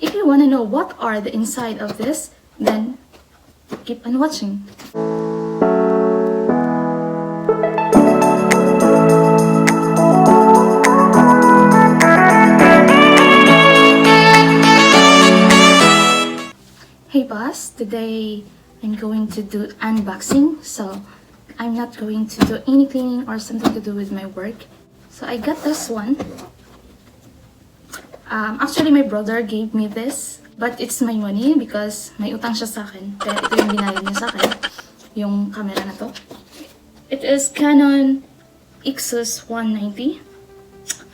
If you want to know what are the inside of this, then keep on watching. Hey boss, today I'm going to do unboxing, so I'm not going to do any cleaning or something to do with my work. So I got this one. Actually, my brother gave me this, but it's my money because may utang siya sa akin. Kaya ito yung binayad niya sa akin, yung camera na to. It is Canon Ixus 190.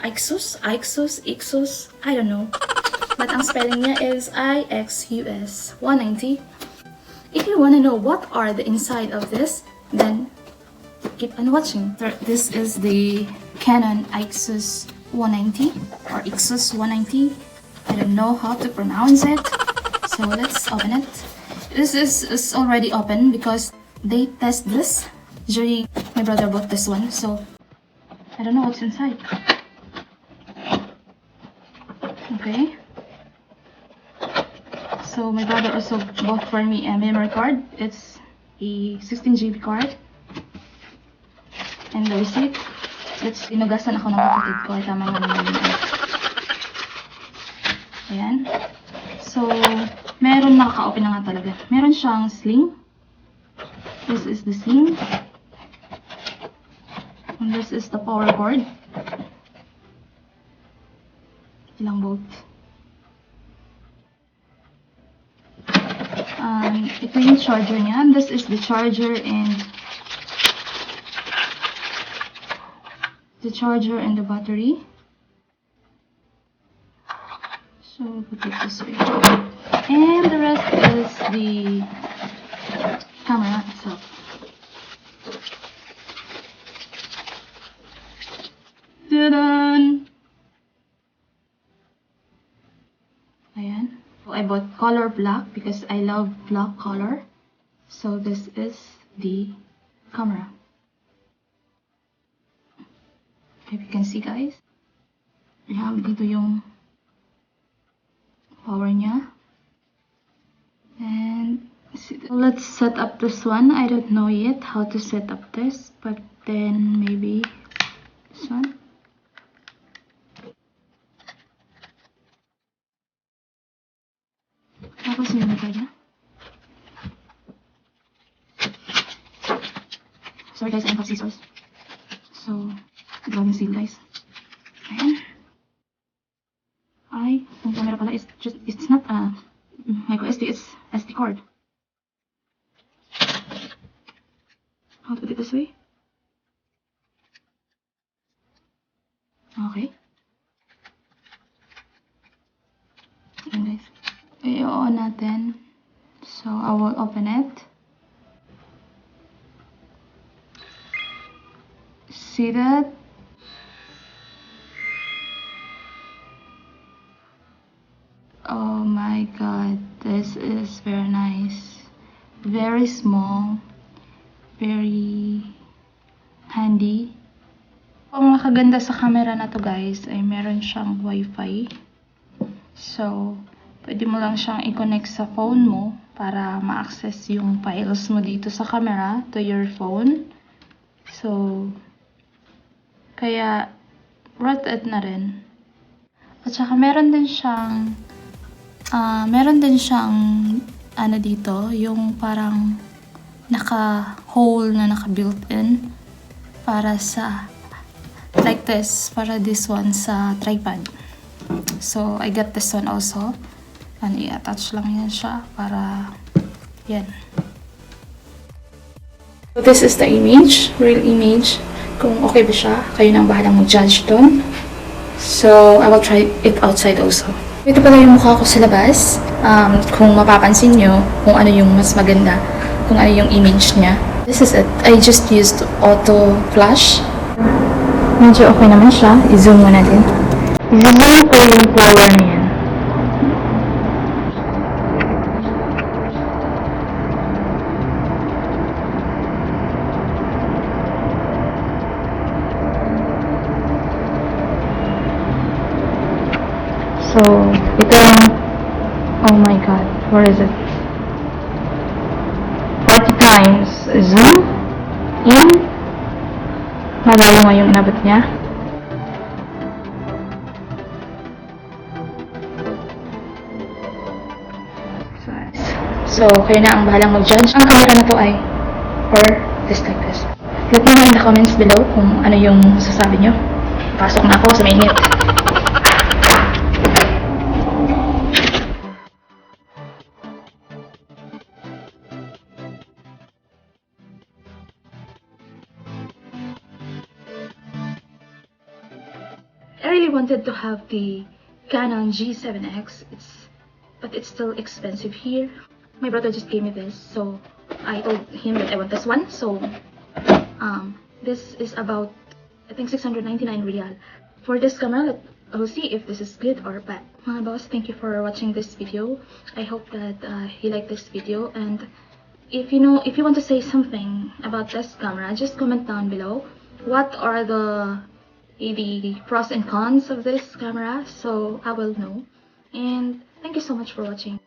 Ixus, I don't know. But ang spelling niya is IXUS 190. If you want to know what are the inside of this, then keep on watching. This is the Canon Ixus 190 or Ixus 190. I don't know how to pronounce it. So let's open it. This is already open because they test this during my brother bought this one. So I don't know what's inside. Okay. So my brother also bought for me a memory card. It's a 16 GB card. And the receipt. Let's inugasan ako ng kapatid ko. Ay, tama nga naman yun. Ayan. So, meron nakaka-open na nga talaga. Meron siyang sling. This is the sling. And this is the power cord. Ilang volt. Ito yung charger niya. This is the charger and the battery. So put it this way. And the rest is the camera itself. Ta-da! Ayan. So I bought color black because I love black color. So this is the camera. If you can see, guys. Ayan, dito yung power niya. And let's set up this one. I don't know yet how to set up this, but then maybe this one. Tapos yung mata niya. Sorry guys, I don't have scissors. So, grabe seal guys. Ayan. Ay, yung camera pala is just, it's not a micro SD, it's SD card. How to put it this way? Okay. Ayan guys. I-on natin. So, I will open it. See that? Oh my god, this is very nice. Very small. Very handy. Ang nakaganda sa camera na to guys ay meron siyang wifi. So, pwede mo lang siyang i-connect sa phone mo para ma-access yung files mo dito sa camera to your phone. So, kaya worth it na rin. At saka meron din siyang ano dito, yung parang naka-hole na naka-built-in para sa like this, para this one sa tripod. So, I got this one also. And i-attach lang yan siya para yan. So, this is the image, real image. Kung okay ba siya, kayo nang bahalang mag-judge doon. So, I will try it outside also. Ito pala yung mukha ko sa labas. Kung mapapansin nyo, kung ano yung mas maganda, kung ano yung image niya. This is it. I just used auto flash. Medyo okay naman siya. I-zoom mo natin. I-zoom ko yung flower na yan. So, ito yung god, where is it? 40 times zoom in. Malayo nga yung inabot niya. So, kayo na ang bahalang mag-judge. Ang camera na to ay, or this like this. Let me know in the comments below kung ano yung sasabi nyo. Pasok na ako sa mainit. I really wanted to have the Canon G7X, but it's still expensive here. My brother just gave me this, so I told him that I want this one. So this is about, I think, 699 real. For this camera, I'll see if this is good or bad. Mga boss, thank you for watching this video. I hope that you like this video, and if you want to say something about this camera, just comment down below. What are the pros and cons of this camera, so I will know. And thank you so much for watching.